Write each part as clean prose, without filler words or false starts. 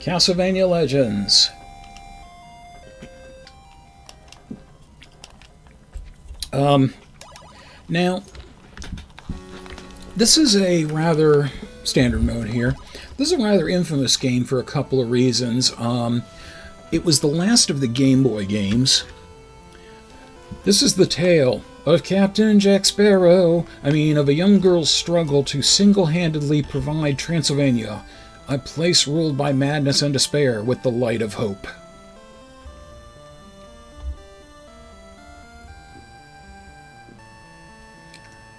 Castlevania Legends. Now, this is a rather standard mode here. This is a rather infamous game for a couple of reasons. It was the last of the Game Boy games. This is the tale of Captain Jack Sparrow. Of a young girl's struggle to single-handedly provide Transylvania, a place ruled by madness and despair, with the light of hope.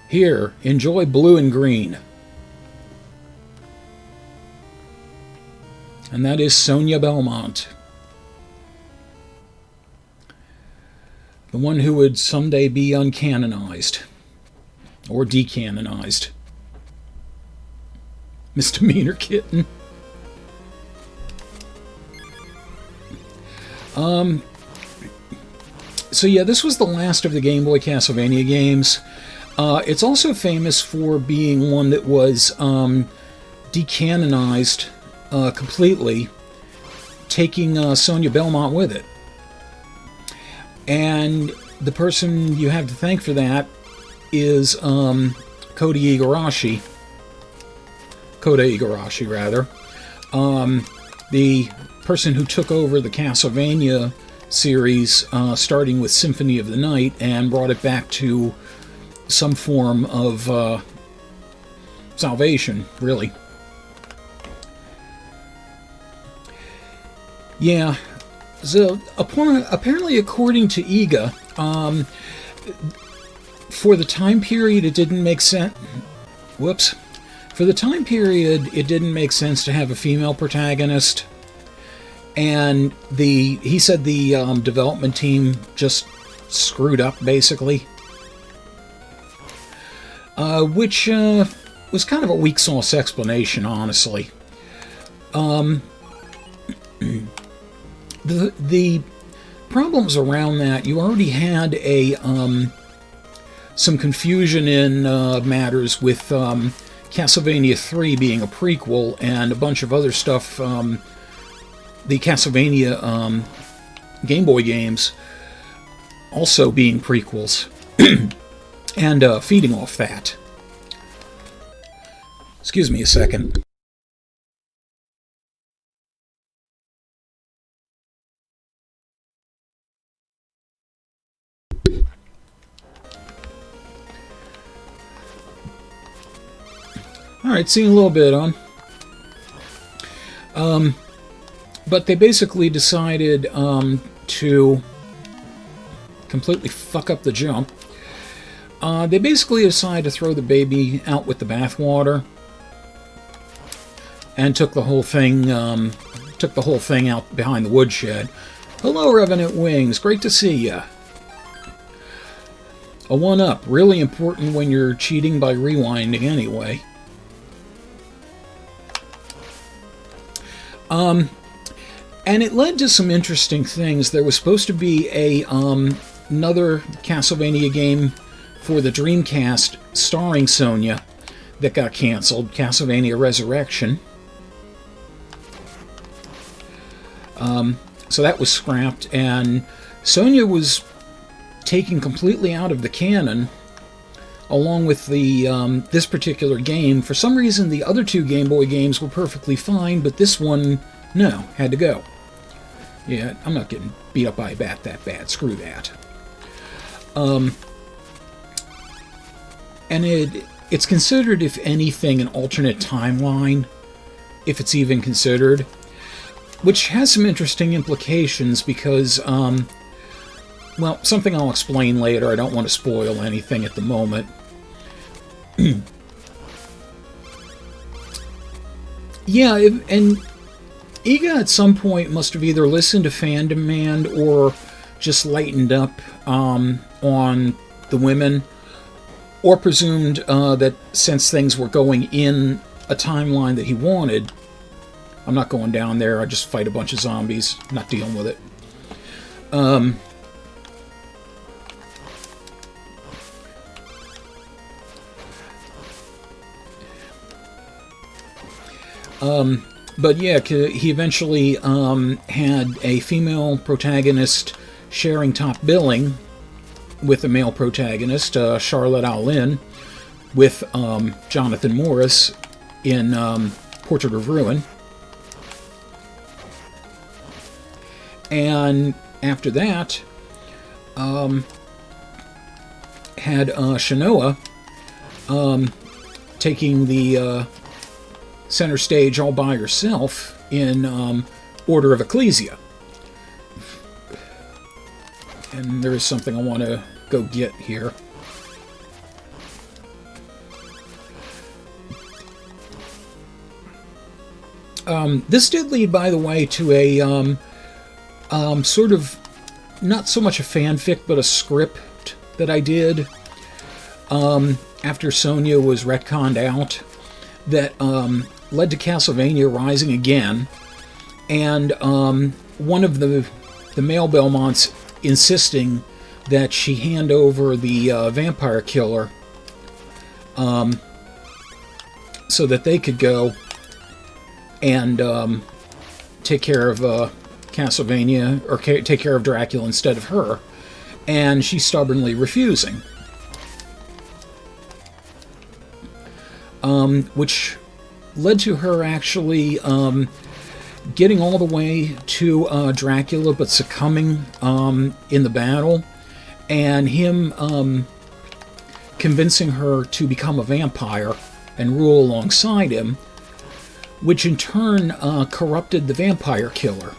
Here, enjoy blue and green. And that is Sonia Belmont. The one who would someday be uncanonized. Or decanonized. Misdemeanor kitten. So yeah, this was the last of the Game Boy Castlevania games. It's also famous for being one that was decanonized completely, taking Sonia Belmont with it. And the person you have to thank for that is Kota Igarashi. The person who took over the Castlevania series, starting with Symphony of the Night, and brought it back to some form of salvation, really. Yeah, so apparently according to Iga, for the time period it didn't make sense... Whoops. For the time period, it didn't make sense to have a female protagonist, and he said the development team just screwed up, basically. Which was kind of a weak sauce explanation, honestly. The problems around that, you already had some confusion in matters with Castlevania 3 being a prequel, and a bunch of other stuff, the Castlevania Game Boy games also being prequels, and feeding off that. Excuse me a second. Alright, seeing a little bit on. But they basically decided to completely fuck up the jump. They basically decided to throw the baby out with the bathwater, and took the whole thing out behind the woodshed. Hello, Revenant Wings. Great to see ya. A 1-up, really important when you're cheating by rewinding anyway. And it led to some interesting things. There was supposed to be another Castlevania game for the Dreamcast starring Sonia that got canceled, Castlevania Resurrection. So that was scrapped, and Sonia was taken completely out of the canon, along with the this particular game. For some reason, the other two Game Boy games were perfectly fine, but this one, no, had to go. Yeah, I'm not getting beat up by a bat that bad. Screw that. And it's considered, if anything, an alternate timeline, if it's even considered, which has some interesting implications because, well, something I'll explain later. I don't want to spoil anything at the moment. Yeah, and Iga at some point must have either listened to fan demand or just lightened up on the women, or presumed that since things were going in a timeline that he wanted, I'm not going down there, I just fight a bunch of zombies, not dealing with it. But yeah, he eventually had a female protagonist sharing top billing with a male protagonist, Charlotte Alin, with Jonathan Morris in Portrait of Ruin. And after that, had Shanoa taking the center stage all by herself in Order of Ecclesia. And there is something I want to go get here. This did lead, by the way, to a sort of, not so much a fanfic, but a script that I did after Sonya was retconned out that led to Castlevania Rising Again. And one of the male Belmonts insisting that she hand over the vampire killer so that they could go and take care of Castlevania, or take care of Dracula instead of her, and she's stubbornly refusing. Which led to her actually getting all the way to Dracula, but succumbing in the battle, and him convincing her to become a vampire and rule alongside him, which in turn corrupted the vampire killer.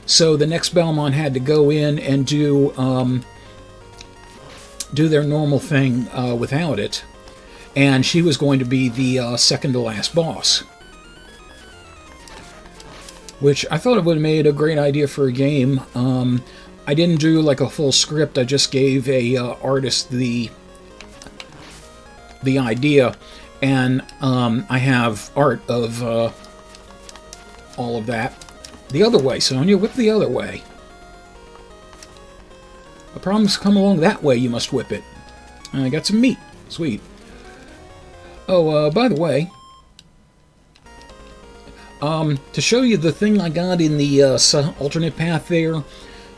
So the next Belmont had to go in and do their normal thing without it, and she was going to be the second to last boss. Which I thought it would have made a great idea for a game. I didn't do like a full script. I just gave a artist the idea, and I have art of all of that. The other way, Sonya, whip the other way. A problem's come along that way, you must whip it. And I got some meat. Sweet. Oh, by the way, to show you the thing I got in the alternate path there,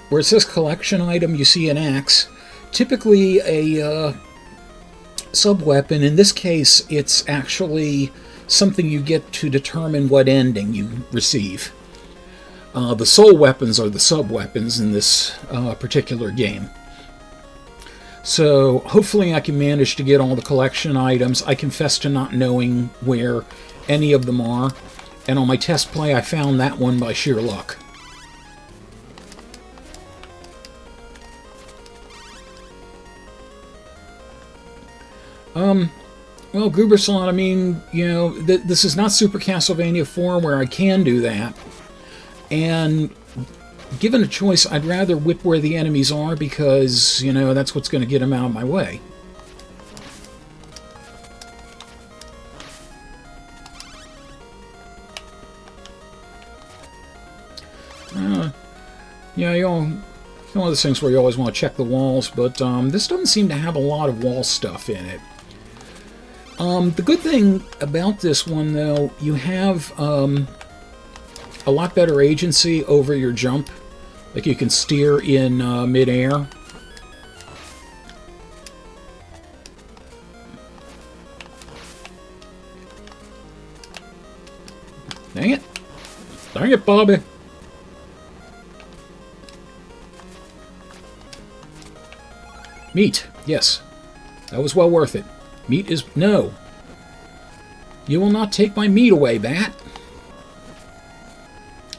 where it says collection item, you see an axe. Typically a sub-weapon. In this case, it's actually something you get to determine what ending you receive. The soul weapons are the sub-weapons in this particular game. So hopefully I can manage to get all the collection items. I confess to not knowing where any of them are. And on my test play, I found that one by sheer luck. Well, Goobersalon, I mean, you know, this is not Super Castlevania 4 where I can do that. And given a choice, I'd rather whip where the enemies are because, you know, that's what's going to get them out of my way. Yeah, you know, it's one of those things where you always want to check the walls, but this doesn't seem to have a lot of wall stuff in it. The good thing about this one, though, you have a lot better agency over your jump. Like, you can steer in mid-air. Dang it. Dang it, Bobby. Meat. Yes. That was well worth it. Meat is... No. You will not take my meat away, Bat.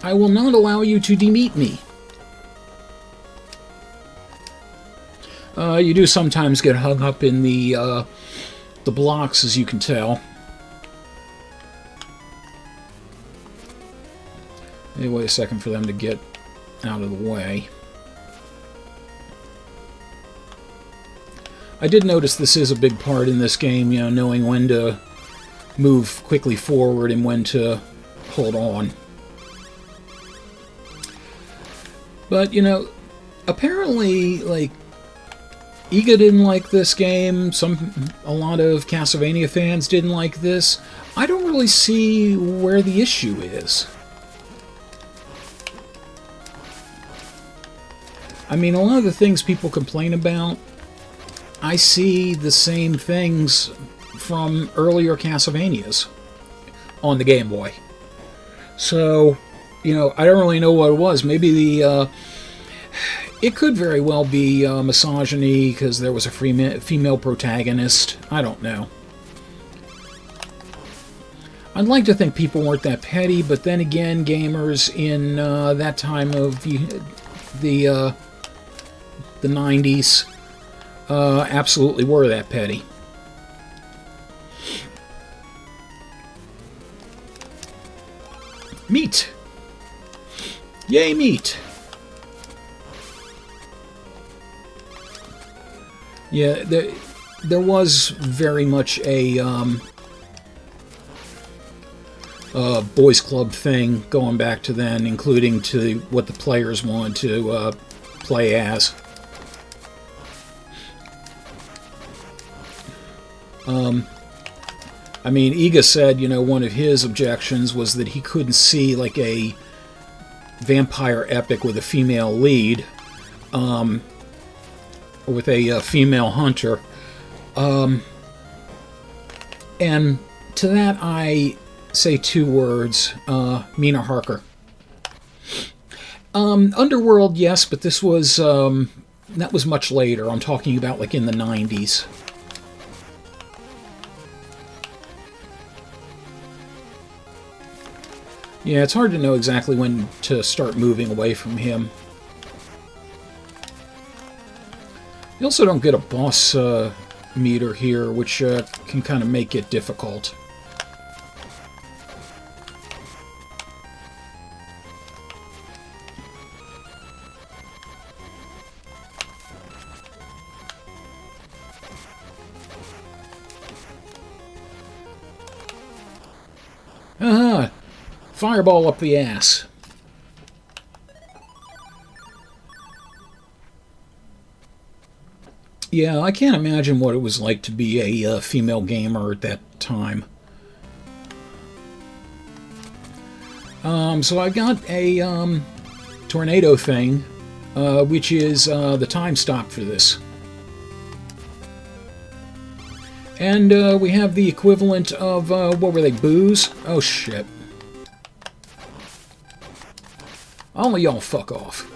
I will not allow you to demeat me. You do sometimes get hung up in the blocks, as you can tell. Maybe wait a second for them to get out of the way. I did notice this is a big part in this game, you know, knowing when to move quickly forward and when to hold on. But, you know, apparently, like, Iga didn't like this game. A lot of Castlevania fans didn't like this. I don't really see where the issue is. I mean, a lot of the things people complain about, I see the same things from earlier Castlevanias on the Game Boy. So, you know, I don't really know what it was. Maybe it could very well be misogyny because there was a female protagonist. I don't know. I'd like to think people weren't that petty, but then again, gamers in that time of the 90s absolutely were that petty. Meat! Yay, meat! Yeah, there was very much a boys club thing going back to then, including to what the players wanted to play as. I mean, Iga said, you know, one of his objections was that he couldn't see, like, a vampire epic with a female lead, with a female hunter. And to that I say two words, Mina Harker. Underworld, yes, but this was, that was much later. I'm talking about, like, in the 90s. Yeah, it's hard to know exactly when to start moving away from him. You also don't get a boss meter here, which can kind of make it difficult. Aha! Fireball up the ass. Yeah, I can't imagine what it was like to be a female gamer at that time. So I got a tornado thing, which is the time stop for this. And we have the equivalent of, what were they, booze? Oh shit. All of y'all fuck off.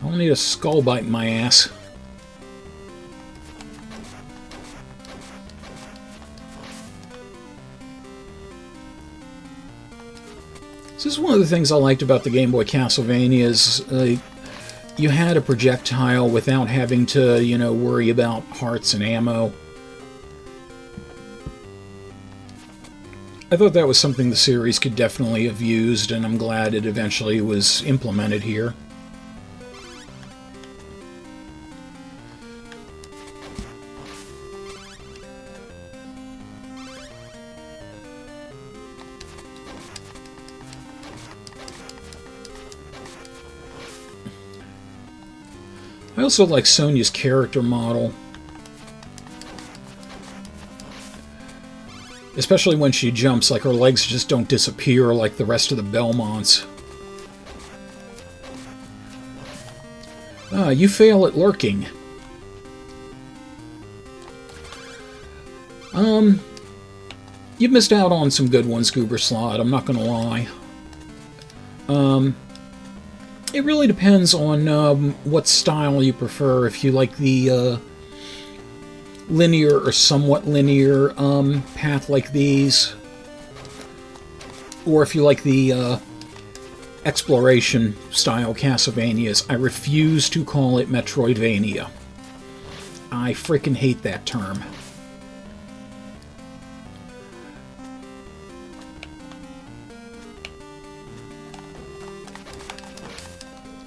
I don't need a skull bite in my ass. This is one of the things I liked about the Game Boy Castlevania is you had a projectile without having to, you know, worry about hearts and ammo. I thought that was something the series could definitely have used, and I'm glad it eventually was implemented here. I also like Sonia's character model. Especially when she jumps, like her legs just don't disappear like the rest of the Belmonts. Ah, you fail at lurking. You've missed out on some good ones, Goober Slot, I'm not gonna lie. It really depends on what style you prefer. If you like the linear or somewhat linear path like these, or if you like the exploration style Castlevanias. I refuse to call it Metroidvania. I freaking hate that term.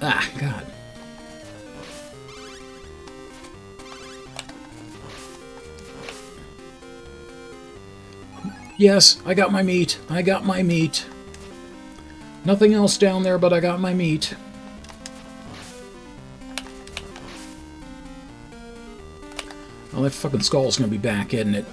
Ah, God. Yes, I got my meat. I got my meat. Nothing else down there, but I got my meat. Oh, that fucking skull's gonna be back, isn't it?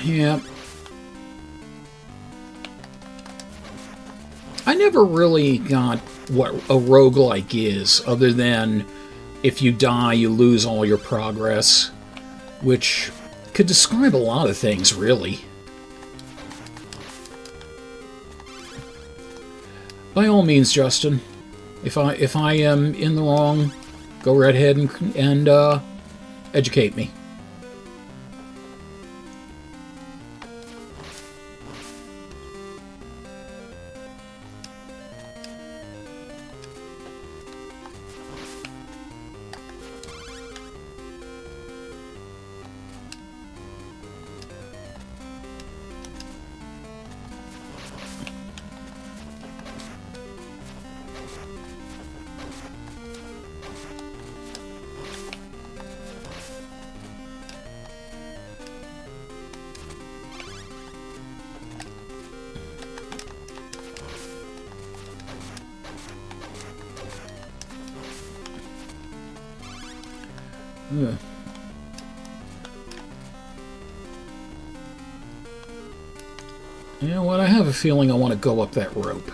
Yeah. I never really got what a roguelike is, other than if you die, you lose all your progress, which could describe a lot of things, really. By all means, Justin, if I am in the wrong, go right ahead and educate me. Ugh. You know what? I have a feeling I want to go up that rope.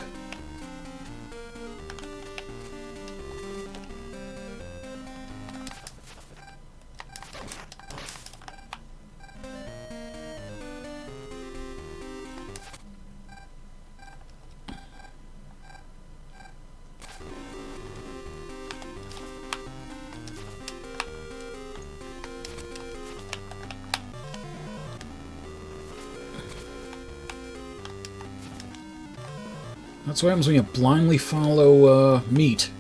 That's what happens when you blindly follow meat.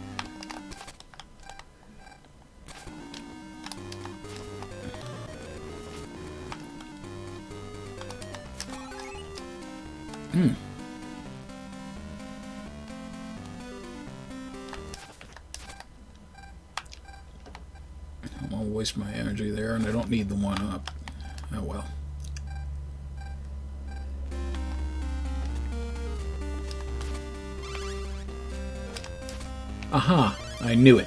I'll waste my energy there, and I don't need the one up. Oh well. Aha! I knew it.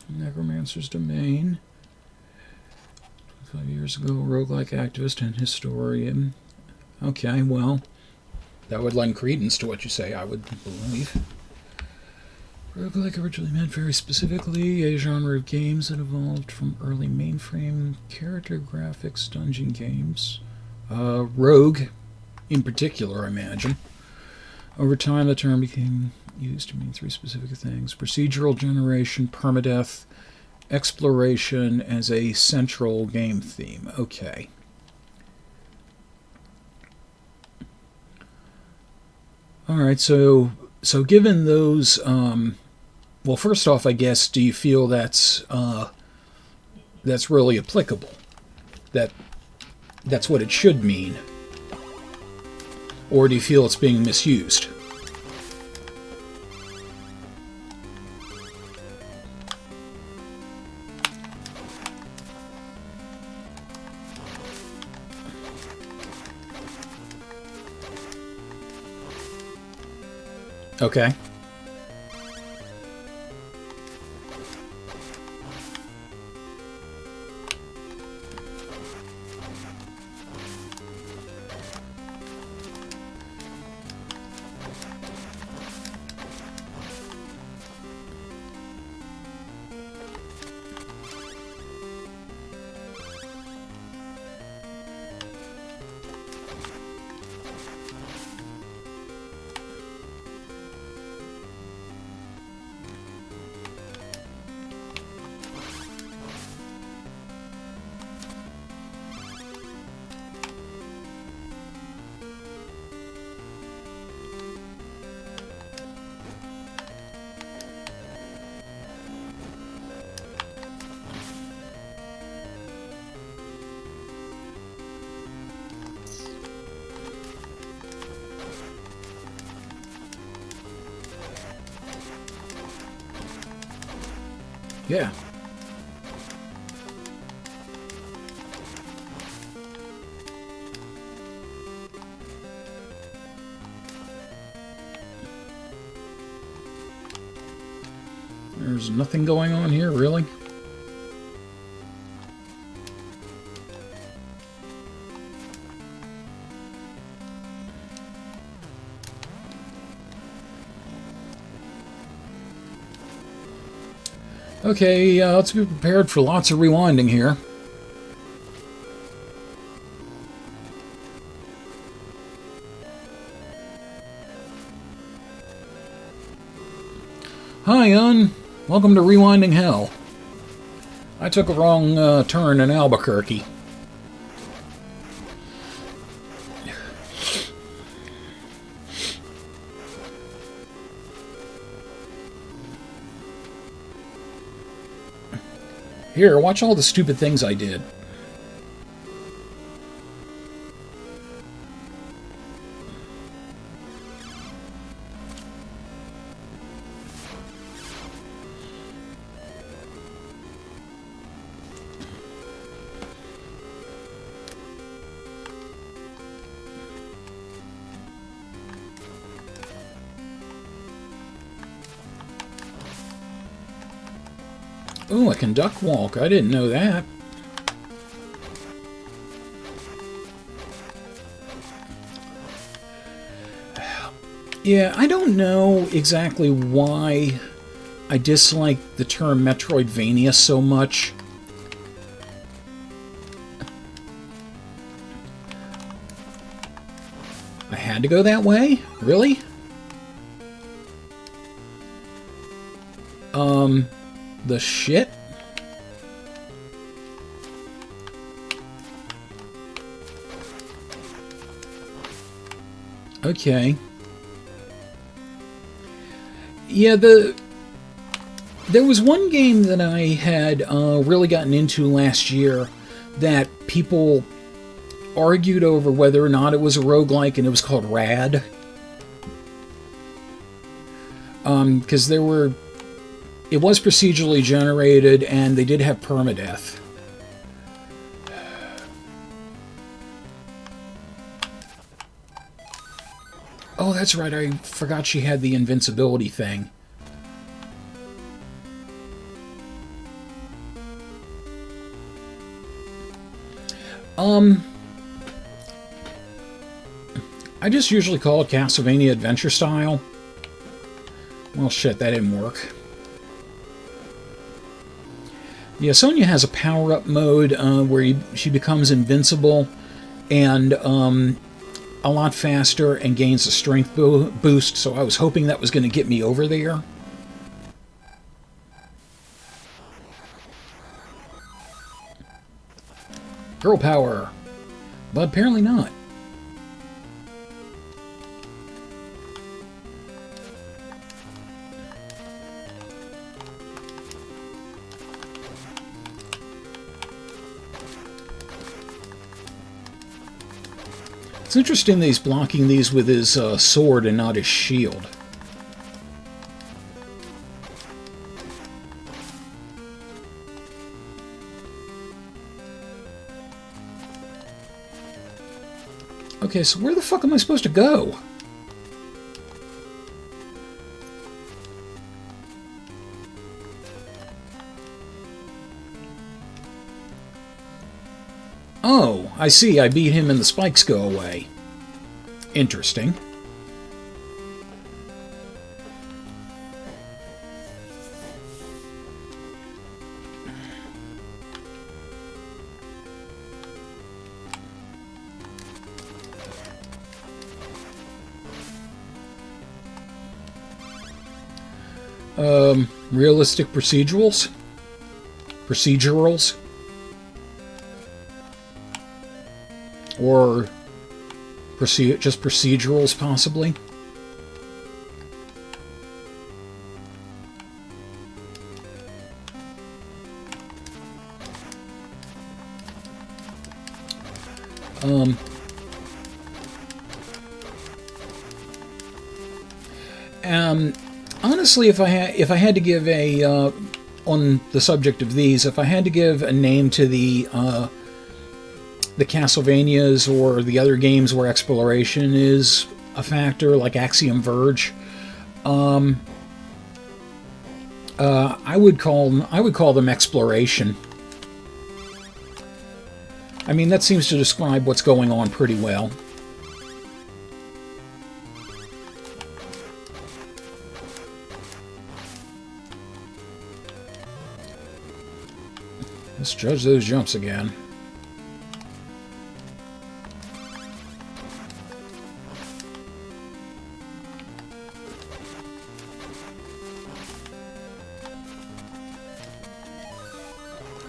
Necromancer's Domain. 5 years ago, roguelike activist and historian. Okay, well, that would lend credence to what you say, I would believe. Roguelike originally meant very specifically a genre of games that evolved from early mainframe character graphics dungeon games. Rogue, in particular, I imagine. Over time, the term became used to mean 3 specific things: procedural generation, permadeath, exploration as a central game theme. Okay. Alright, so given those, well, first off, I guess, do you feel that's really applicable? That's what it should mean? Or do you feel it's being misused? Okay. Yeah. There's nothing going on here, really? Okay, let's be prepared for lots of rewinding here. Hi, Un. Welcome to Rewinding Hell. I took a wrong turn in Albuquerque. Here, watch all the stupid things I did. Oh, I can duck walk. I didn't know that. Yeah, I don't know exactly why I dislike the term Metroidvania so much. I had to go that way? Really? The shit? Okay. Yeah, there was one game that I had really gotten into last year that people argued over whether or not it was a roguelike, and it was called Rad. Because it was procedurally generated, and they did have permadeath. Oh, that's right, I forgot she had the invincibility thing. I just usually call it Castlevania Adventure Style. Well, shit, that didn't work. Yeah, Sonya has a power-up mode where she becomes invincible and a lot faster and gains a strength boost, so I was hoping that was going to get me over there. Girl power. But apparently not. It's interesting that he's blocking these with his sword and not his shield. Okay, so where the fuck am I supposed to go? Oh, I see. I beat him and the spikes go away. Interesting. Realistic procedurals? Procedurals? Or just procedurals, possibly? Honestly, if I had to give a on the subject of these, if I had to give a name to the Castlevanias or the other games where exploration is a factor, like Axiom Verge, I would call them exploration. I mean, that seems to describe what's going on pretty well. Let's judge those jumps again.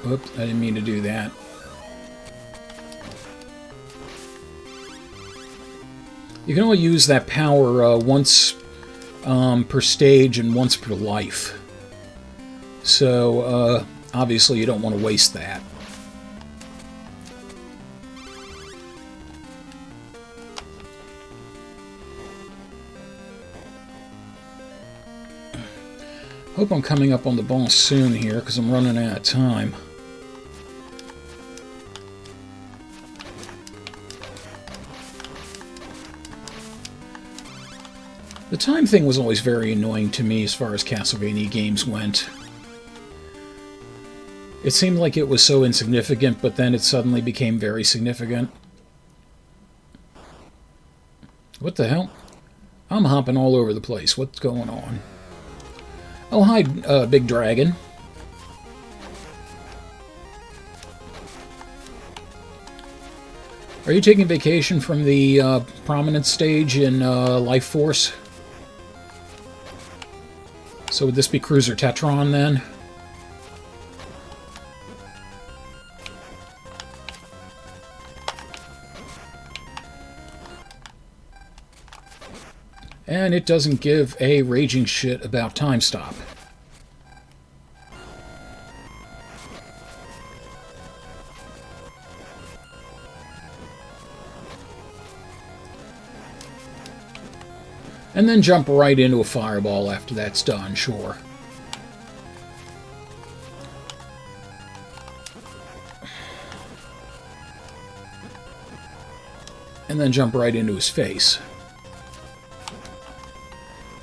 Oops, I didn't mean to do that. You can only use that power once per stage and once per life. So, obviously you don't want to waste that. Hope I'm coming up on the boss soon here, because I'm running out of time. The time thing was always very annoying to me as far as Castlevania games went. It seemed like it was so insignificant, but then it suddenly became very significant. What the hell? I'm hopping all over the place. What's going on? Oh, hi, Big Dragon. Are you taking vacation from the prominent stage in Life Force? So would this be Cruiser Tetron then? And it doesn't give a raging shit about time stop. And then jump right into a fireball after that's done, sure. And then jump right into his face.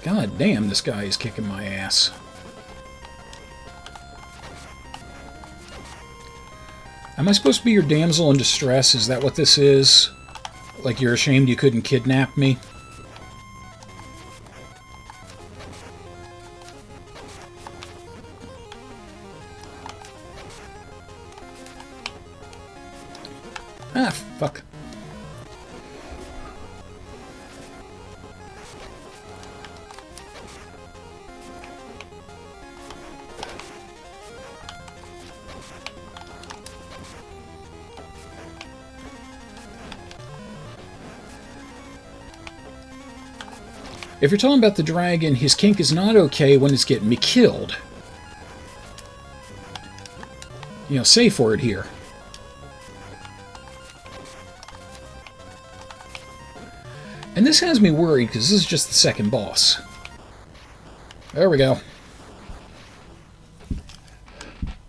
God damn, this guy is kicking my ass. Am I supposed to be your damsel in distress? Is that what this is? Like you're ashamed you couldn't kidnap me? Ah, fuck. If you're talking about the dragon, his kink is not okay when it's getting me killed. You know, safe word here. And this has me worried, because this is just the second boss. There we go.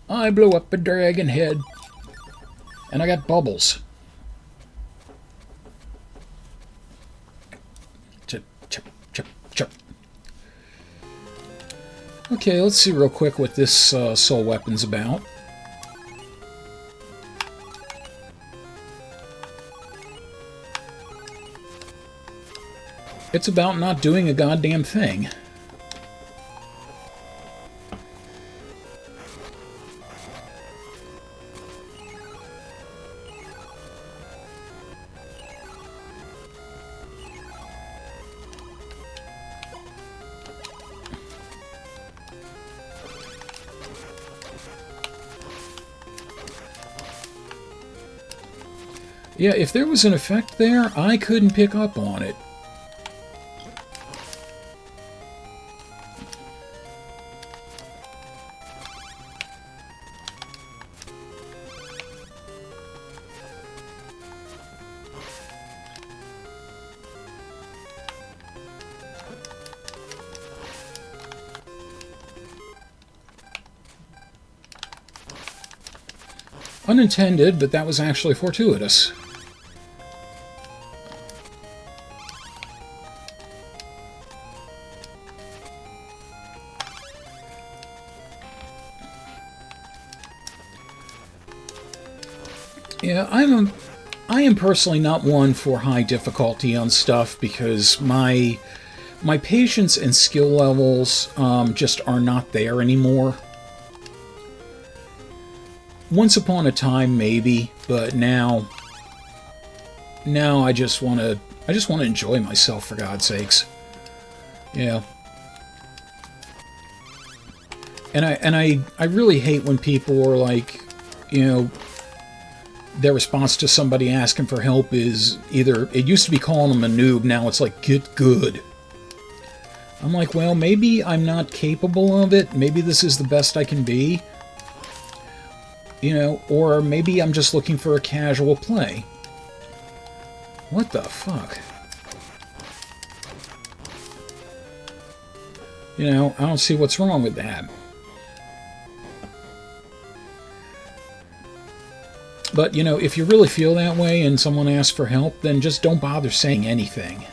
I blew up a dragon head. And I got bubbles. Chip, chip, chip, chip. Okay, let's see real quick what this soul weapon's about. It's about not doing a goddamn thing. Yeah, if there was an effect there, I couldn't pick up on it. Unintended, but that was actually fortuitous. Yeah, I am personally not one for high difficulty on stuff because my patience and skill levels just are not there anymore. Once upon a time, maybe, but now I just want to enjoy myself, for God's sakes. Yeah. And I really hate when people are like, you know, their response to somebody asking for help is either, it used to be calling them a noob, now it's like, get good. I'm like, well, maybe I'm not capable of it, maybe this is the best I can be, you know, or maybe I'm just looking for a casual play. What the fuck? You know, I don't see what's wrong with that. But, you know, if you really feel that way and someone asks for help, then just don't bother saying anything.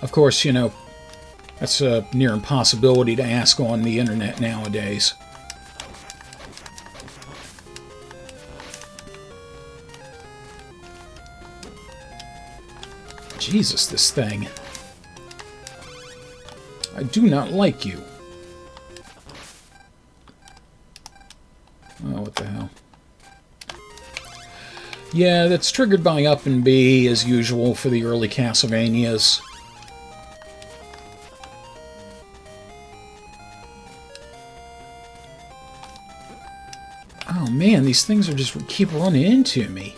Of course, you know, that's a near impossibility to ask on the internet nowadays. Jesus, this thing. I do not like you. Oh, what the hell. Yeah, that's triggered by up and B, as usual, for the early Castlevanias. Oh man, these things are just keep running into me.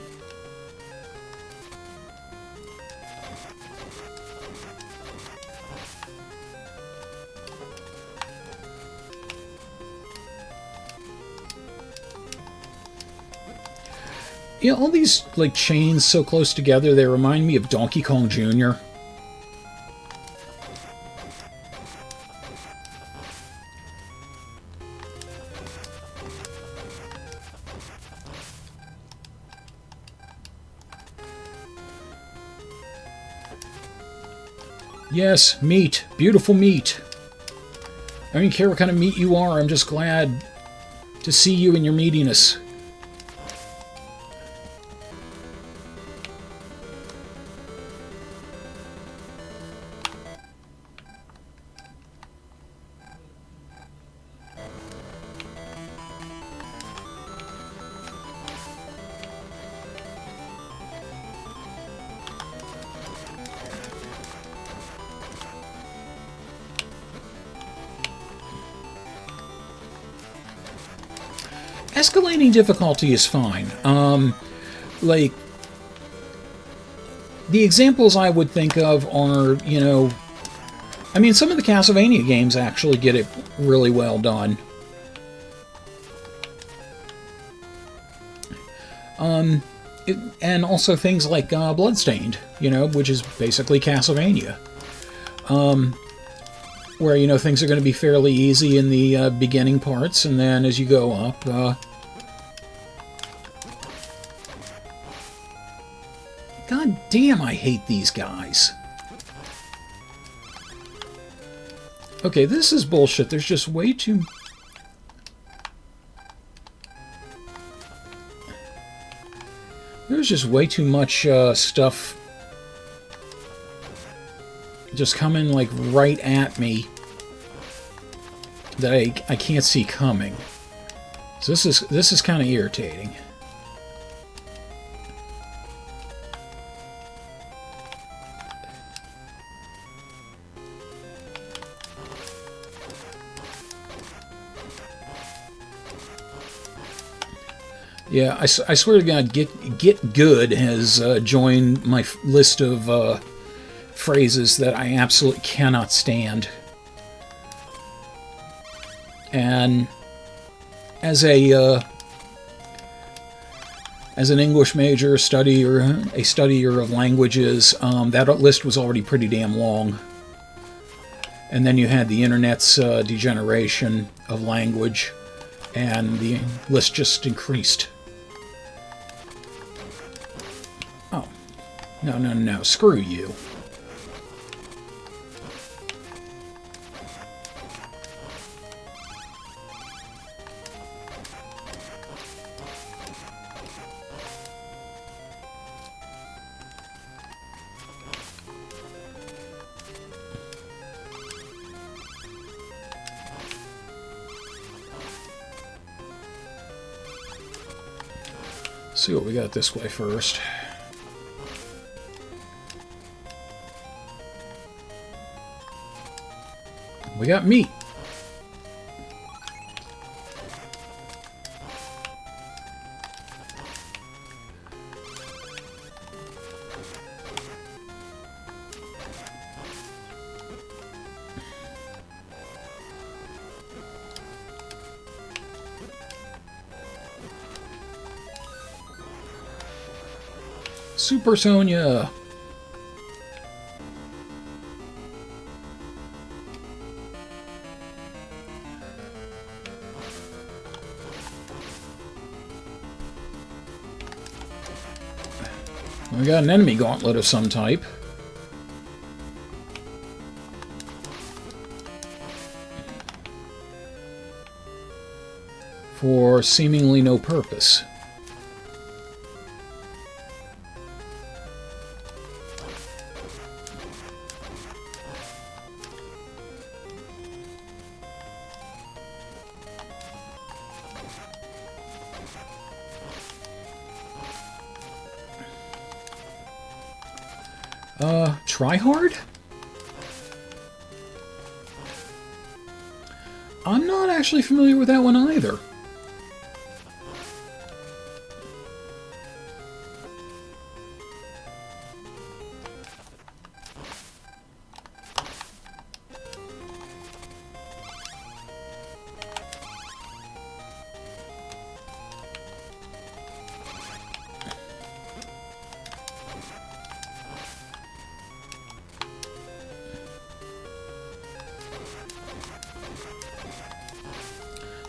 You know, all these, like, chains so close together, they remind me of Donkey Kong Jr. Yes, meat. Beautiful meat. I don't care what kind of meat you are, I'm just glad to see you in your meatiness. Escalating difficulty is fine. Like, the examples I would think of are, you know, I mean, some of the Castlevania games actually get it really well done. And also things like Bloodstained, you know, which is basically Castlevania. Where, you know, things are going to be fairly easy in the beginning parts, and then as you go up, God damn, I hate these guys. Okay, this is bullshit. There's just way too... There's just way too much stuff just coming, like, right at me that I can't see coming. So this is kind of irritating. Yeah, I swear to God, get good has joined my list of phrases that I absolutely cannot stand. And as an English major, a studier of languages, that list was already pretty damn long. And then you had the internet's degeneration of language, and the list just increased. Oh. No, no, no. Screw you. See what we got this way first. We got meat. Super Sonia. We got an enemy gauntlet of some type. For seemingly no purpose. Try hard? I'm not actually familiar with that one either.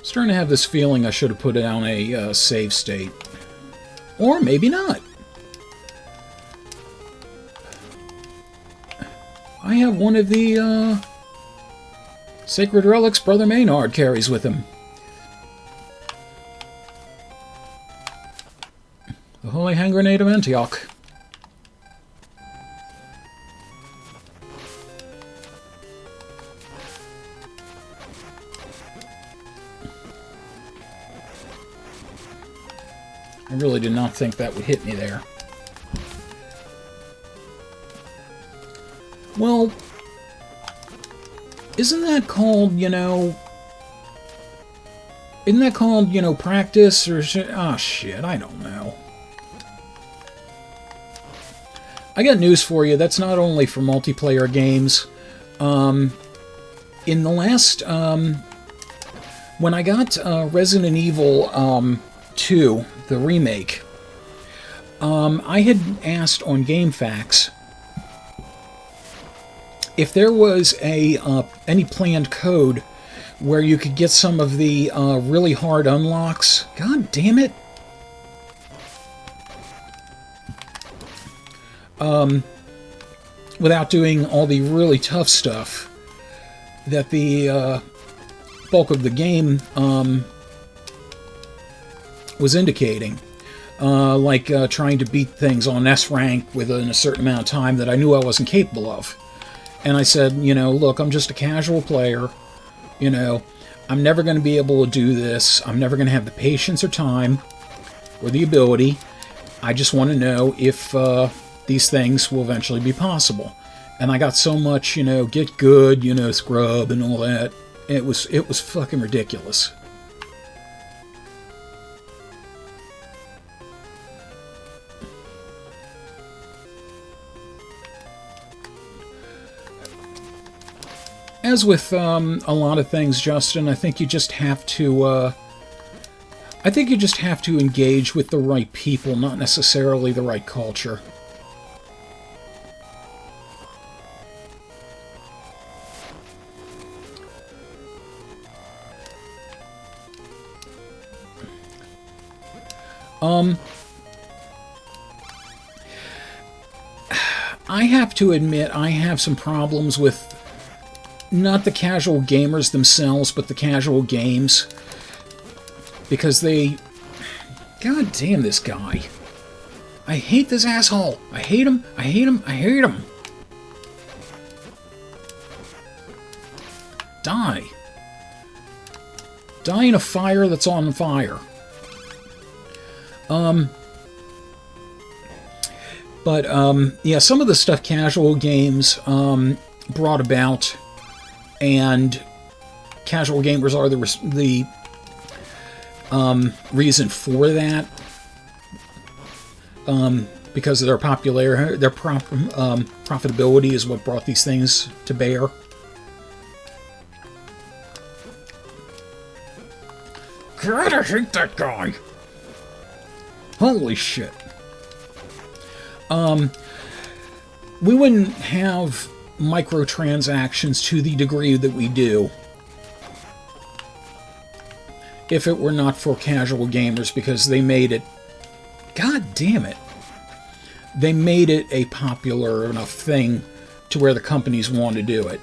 Starting to have this feeling I should have put down a save state. Or maybe not. I have one of the sacred relics Brother Maynard carries with him. The Holy Hand Grenade of Antioch. I really did not think that would hit me there. Well, isn't that called, practice or shit? Oh, shit, I don't know. I got news for you. That's not only for multiplayer games. In the last, when I got Resident Evil 2, the remake, I had asked on GameFAQs if there was any planned code where you could get some of the really hard unlocks. God damn it! Without doing all the really tough stuff that the bulk of the game was indicating, like trying to beat things on S rank within a certain amount of time that I knew I wasn't capable of. And I said, look, I'm just a casual player, I'm never going to be able to do this, I'm never going to have the patience or time or the ability. I just want to know if these things will eventually be possible. And I got so much, get good, scrub and all that. It was fucking ridiculous. As with a lot of things, Justin, I think you just have to. I think you just have to engage with the right people, not necessarily the right culture. I have to admit I have some problems with not the casual gamers themselves, but the casual games. Because they... God damn this guy. I hate this asshole. I hate him. I hate him. I hate him. Die. Die in a fire that's on fire. Yeah, some of the stuff casual games brought about, and casual gamers are the reason for that, because of their popularity, their profitability is what brought these things to bear. God, I hate that guy. Holy shit. We wouldn't have microtransactions to the degree that we do if it were not for casual gamers, because they made it... God damn it. They made it a popular enough thing to where the companies want to do it.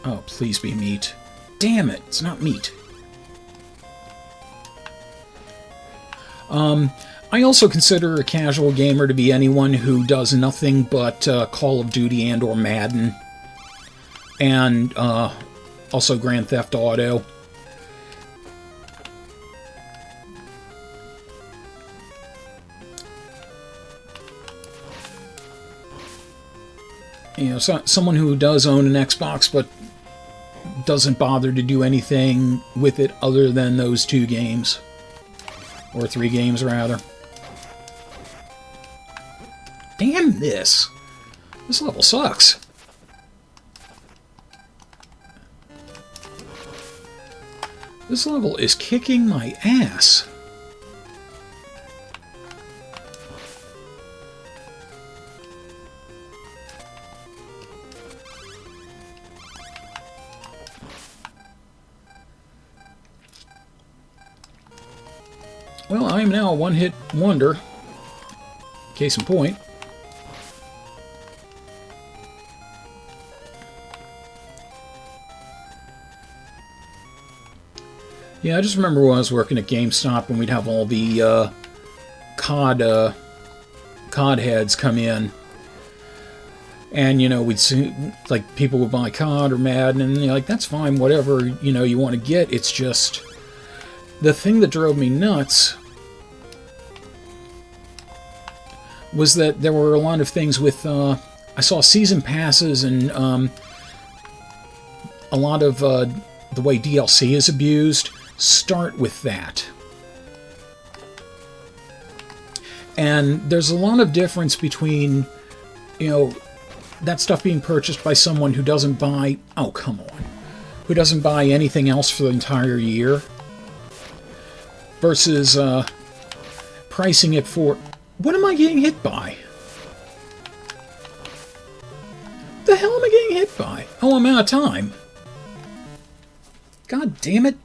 Oh, please be meat. Damn it, it's not meat. I also consider a casual gamer to be anyone who does nothing but Call of Duty and or Madden. And also Grand Theft Auto. You know, someone who does own an Xbox but doesn't bother to do anything with it other than those 2 games. Or 3 games, rather. Damn this! This level sucks. This level is kicking my ass. Well, I am now a one-hit wonder. Case in point. Yeah, I just remember when I was working at GameStop and we'd have all the COD heads come in. And, you know, we'd see, like, people would buy COD or Madden, and you're like, that's fine, whatever, you know, you want to get. It's just... The thing that drove me nuts was that there were a lot of things with... I saw season passes and a lot of the way DLC is abused start with that. And there's a lot of difference between, you know, that stuff being purchased by someone who doesn't buy... Oh, come on. Who doesn't buy anything else for the entire year. Versus pricing it for... What am I getting hit by? What the hell am I getting hit by? Oh, I'm out of time. God damn it.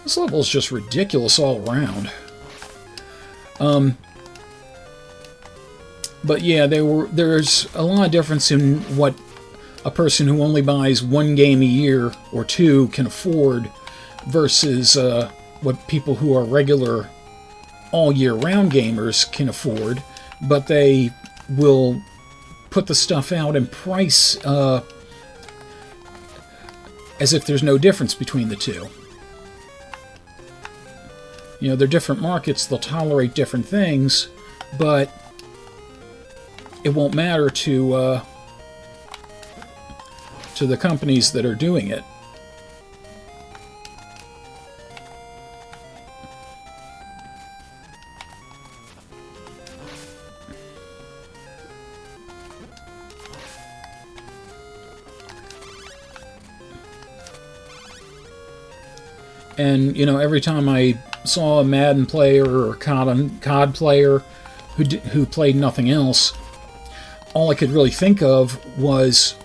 This level is just ridiculous all around. But yeah, there's a lot of difference in what a person who only buys 1 game a year or 2 can afford versus what people who are regular all-year-round gamers can afford, but they will put the stuff out and price as if there's no difference between the two. You know, they're different markets, they'll tolerate different things, but it won't matter to the companies that are doing it. And, you know, every time I saw a Madden player or a COD player who played nothing else, all I could really think of was,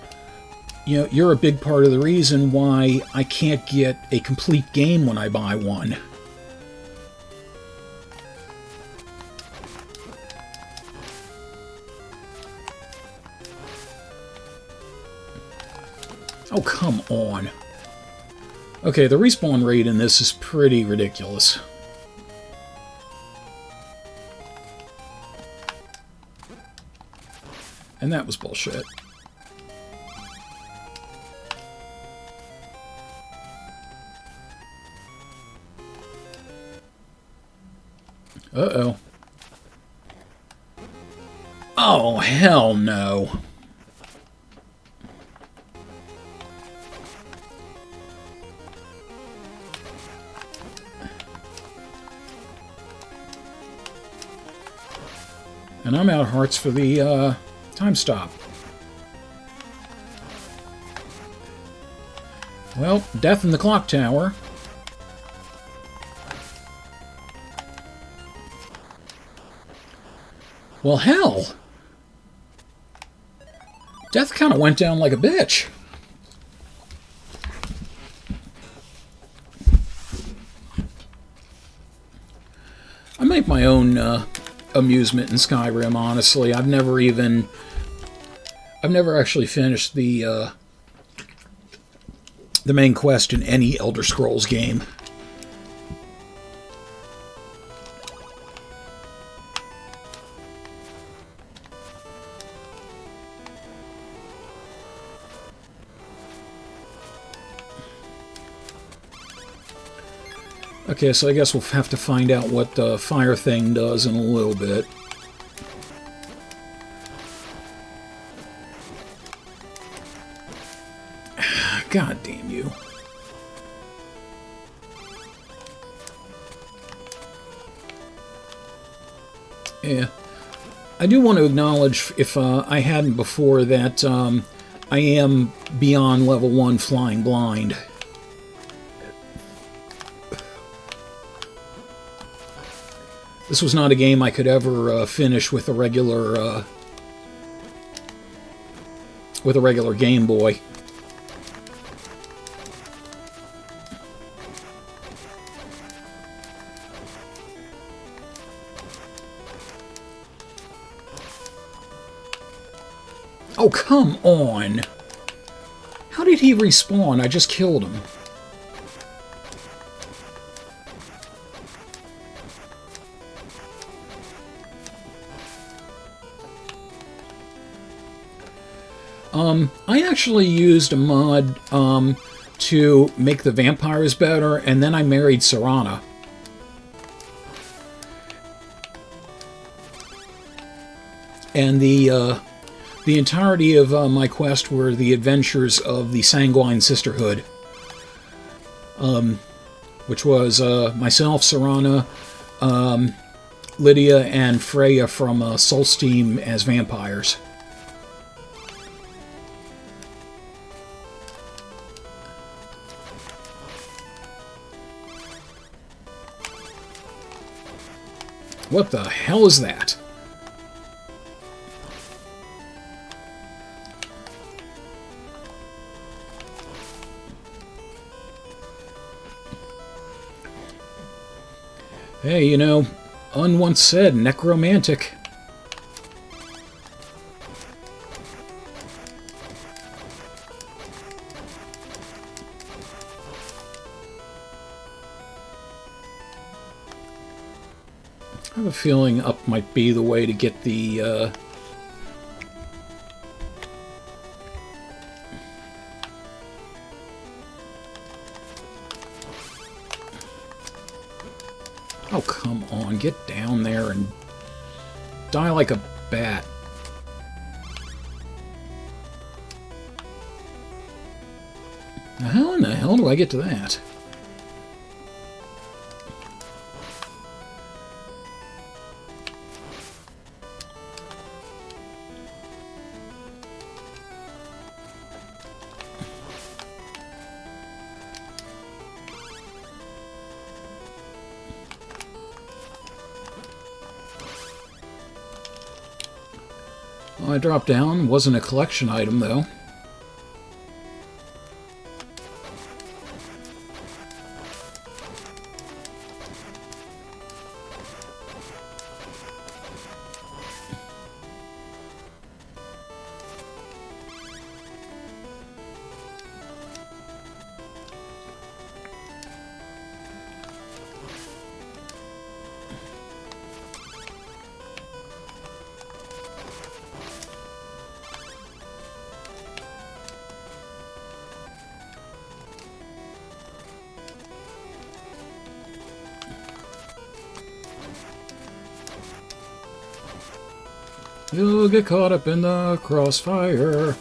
you know, you're a big part of the reason why I can't get a complete game when I buy one. Oh, come on. Okay, the respawn rate in this is pretty ridiculous. And that was bullshit. Uh-oh. Oh, hell no. And I'm out of hearts for the time stop. Well, death in the clock tower. Well, hell. Death kind of went down like a bitch. I make my own amusement in Skyrim, honestly. I've never actually finished the main quest in any Elder Scrolls game. Okay, so I guess we'll have to find out what the fire thing does in a little bit. God damn you. Yeah. I do want to acknowledge, if I hadn't before, that I am beyond level 1 flying blind. This was not a game I could ever finish with a regular Game Boy. Oh, come on! How did he respawn? I just killed him. I actually used a mod to make the vampires better, and then I married Serana. And the entirety of my quest were the adventures of the Sanguine Sisterhood, which was myself, Serana, Lydia, and Freya from Soulsteam as vampires. What the hell is that? Hey, you know, Un once said necromantic. I have a feeling up might be the way to get the, Oh, come on, get down there and die like a bat. Now, how in the hell do I get to that? I dropped down. Wasn't a collection item, though. You'll get caught up in the crossfire.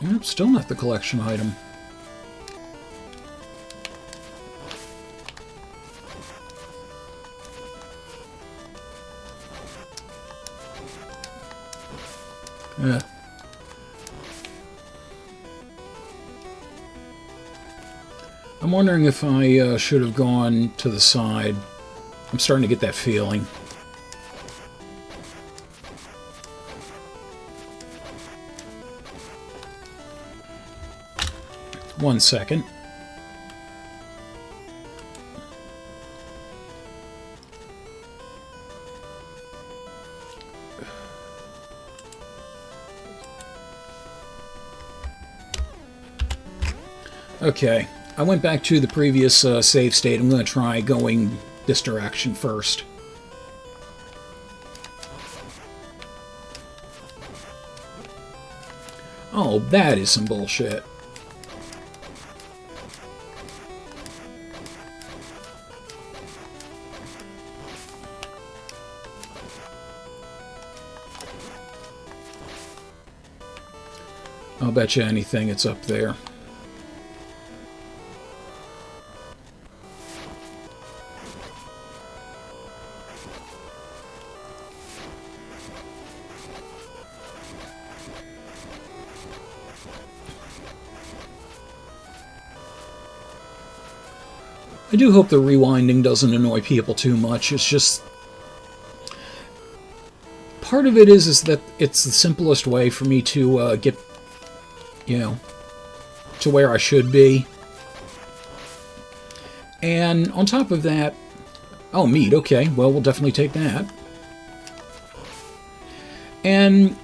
Yep, still not the collection item. Yeah. I'm wondering if I should have gone to the side. I'm starting to get that feeling. One second. Okay. I went back to the previous save state. I'm going to try going this direction first. Oh, that is some bullshit. I'll bet you anything it's up there. I do hope the rewinding doesn't annoy people too much. It's just... part of it is that it's the simplest way for me to get, you know, to where I should be. And on top of that... oh, meat, okay. Well, we'll definitely take that. And...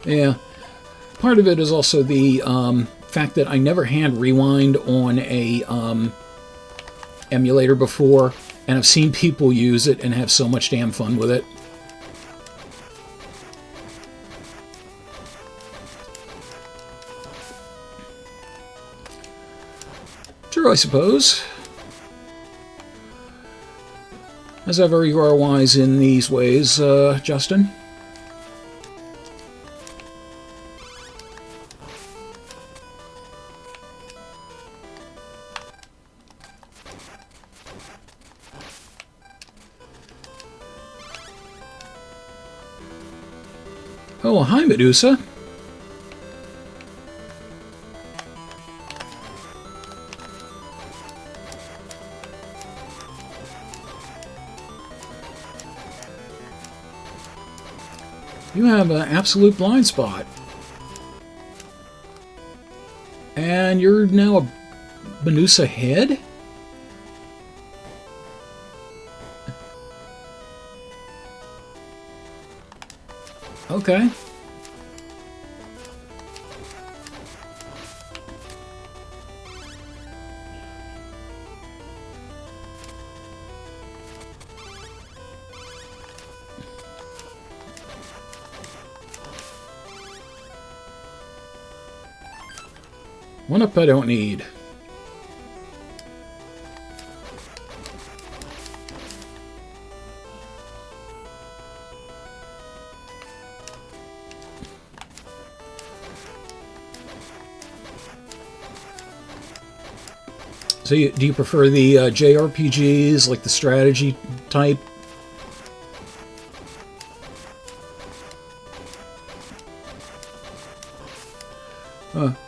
yeah, part of it is also the fact that I never had rewind on a emulator before, and I've seen people use it and have so much damn fun with it. True, I suppose. As ever, you are wise in these ways, Justin. Oh, hi, Medusa. You have an absolute blind spot. And you're now a Medusa head? Okay. One up I don't need. So do you prefer the JRPGs, like the strategy type?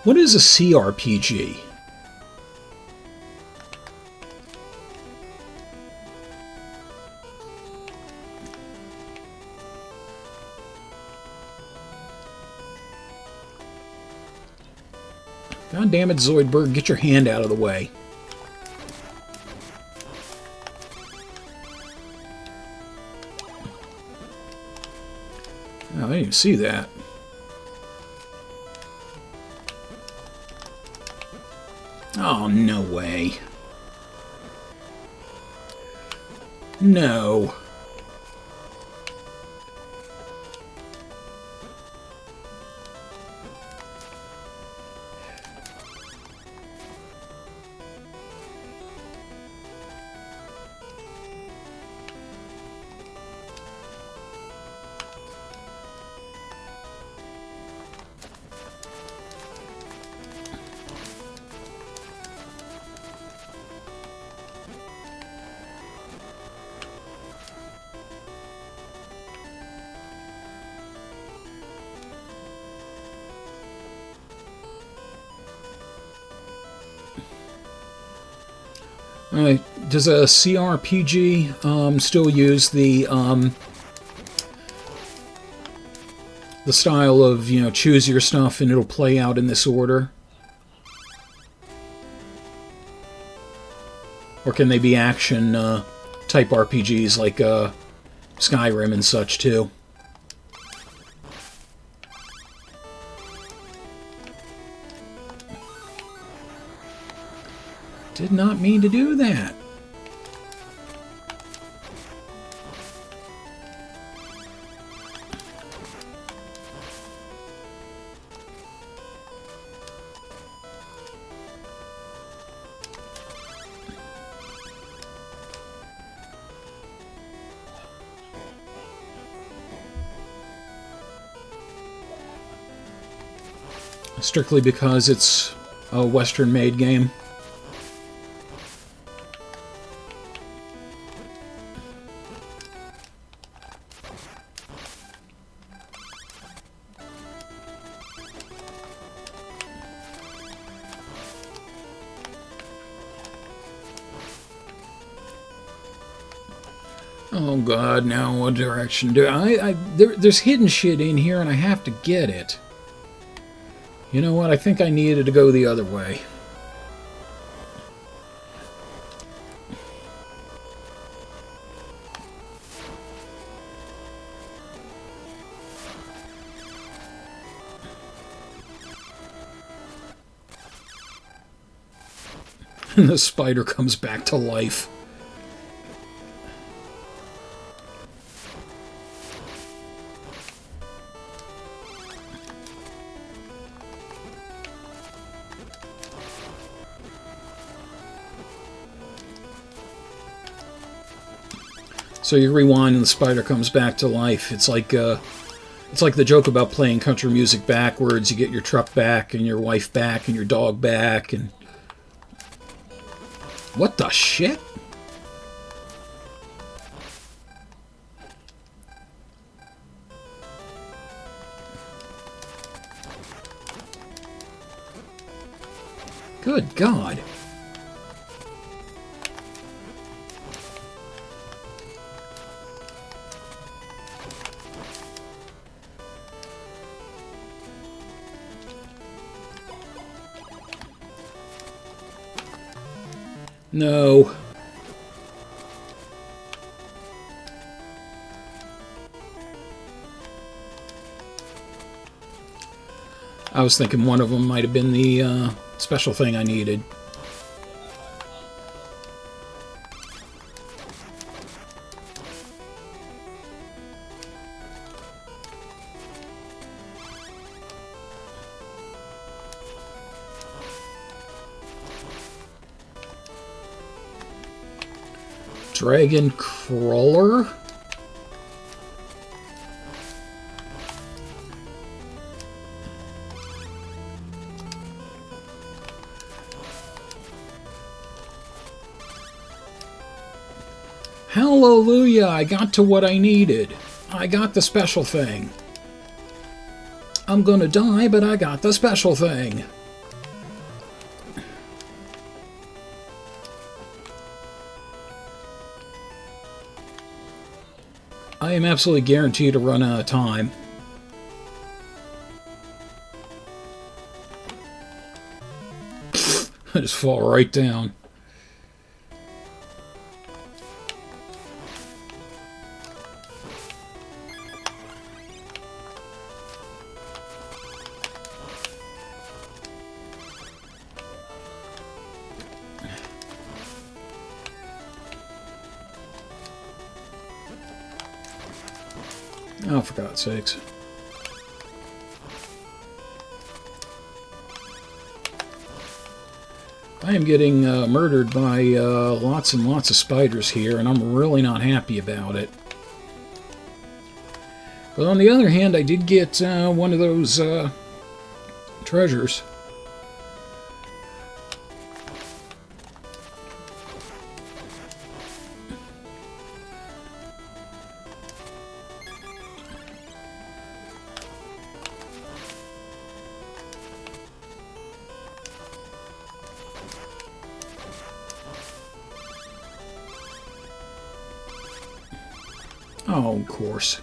What is a CRPG? God damn it, Zoidberg, get your hand out of the way. Oh, I didn't even see that. Oh, no way. No. Does a CRPG still use the style of, you know, choose your stuff and it'll play out in this order? Or can they be action type RPGs like Skyrim and such too? Did not mean to do that. Strictly because it's a Western-made game. Oh God, now what direction do there's hidden shit in here and I have to get it. You know what, I think I needed to go the other way. And the spider comes back to life. So you rewind and the spider comes back to life. It's like the joke about playing country music backwards. You get your truck back and your wife back and your dog back and... What the shit? Good God. No. I was thinking one of them might have been the special thing I needed. Dragon Crawler? Hallelujah, I got to what I needed. I got the special thing. I'm gonna die, but I got the special thing. I am absolutely guaranteed to run out of time. I just fall right down. Oh, for God's sakes. I am getting murdered by lots and lots of spiders here, and I'm really not happy about it. But on the other hand, I did get one of those treasures. Oh, of course.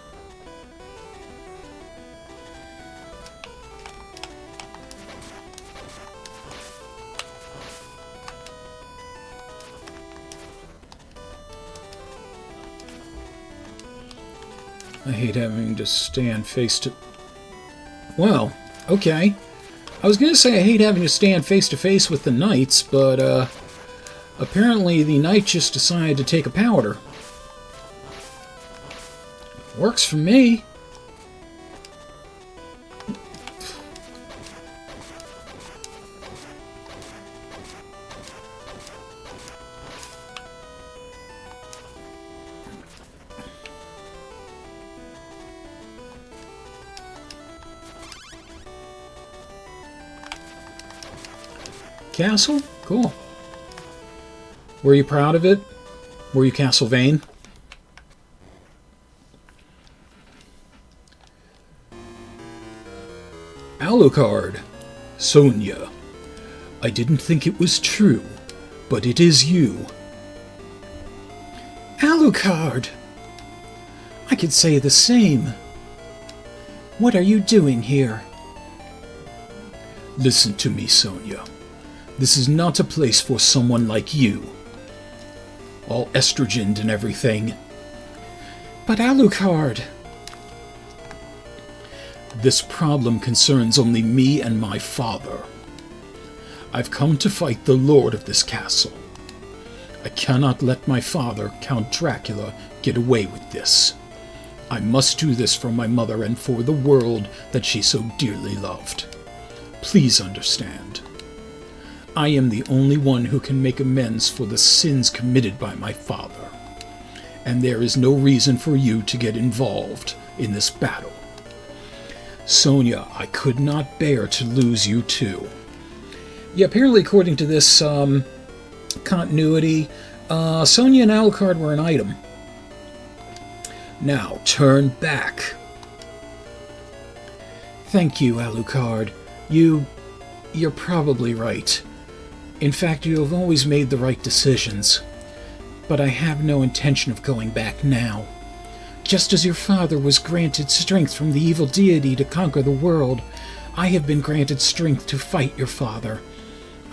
I hate having to stand face to... Well, okay. I was going to say I hate having to stand face to face with the knights, but apparently the knight just decided to take a powder. Works for me. Castle? Cool. Were you proud of it? Were you Castlevania? Alucard. Sonia. I didn't think it was true, but it is you. Alucard. I could say the same. What are you doing here? Listen to me, Sonia. This is not a place for someone like you. All estrogened and everything. But Alucard... This problem concerns only me and my father. I've come to fight the lord of this castle. I cannot let my father, Count Dracula, get away with this. I must do this for my mother and for the world that she so dearly loved. Please understand. I am the only one who can make amends for the sins committed by my father, and there is no reason for you to get involved in this battle. Sonia, I could not bear to lose you too. Yeah, apparently according to this continuity, Sonia and Alucard were an item. Now, turn back. Thank you, Alucard. You're probably right. In fact, you have always made the right decisions. But I have no intention of going back now. Just as your father was granted strength from the evil deity to conquer the world, I have been granted strength to fight your father.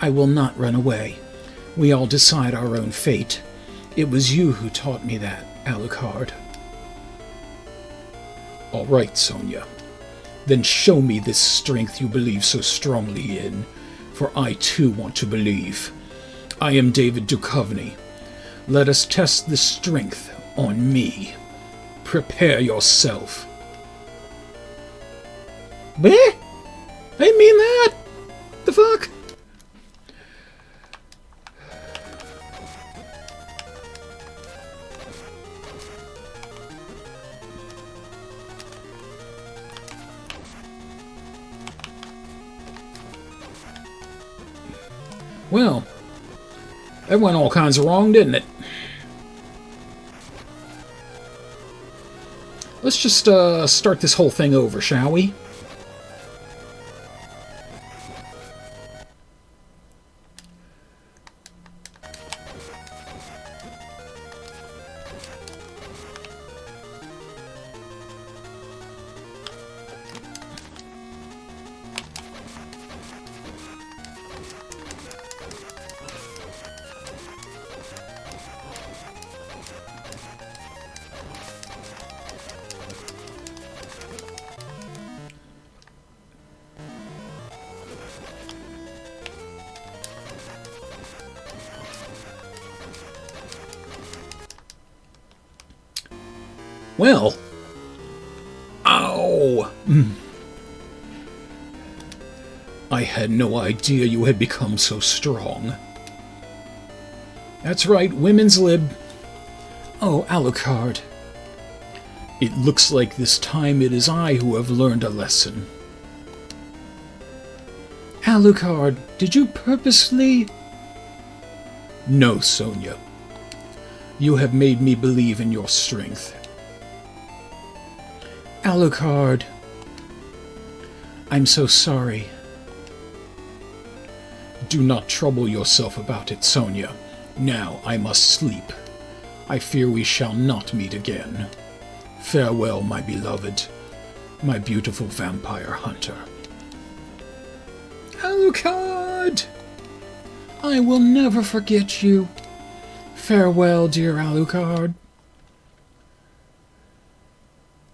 I will not run away. We all decide our own fate. It was you who taught me that, Alucard. All right, Sonia. Then show me this strength you believe so strongly in, for I too want to believe. I am David Duchovny. Let us test this strength on me. Prepare yourself. Bleh? I didn't mean that! The fuck? Well, that went all kinds of wrong, didn't it? Let's just start this whole thing over, shall we? Well. Ow! I had no idea you had become so strong. That's right, women's lib. Oh, Alucard. It looks like this time it is I who have learned a lesson. Alucard, did you purposely... No, Sonia. You have made me believe in your strength. Alucard. I'm so sorry. Do not trouble yourself about it, Sonia. Now I must sleep. I fear we shall not meet again. Farewell, my beloved, my beautiful vampire hunter. Alucard! I will never forget you. Farewell, dear Alucard.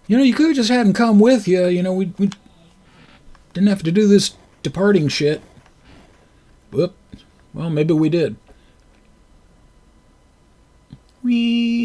You know, you could have just had him come with you. You know, we didn't have to do this departing shit. Whoop. Well, maybe we did. Wee.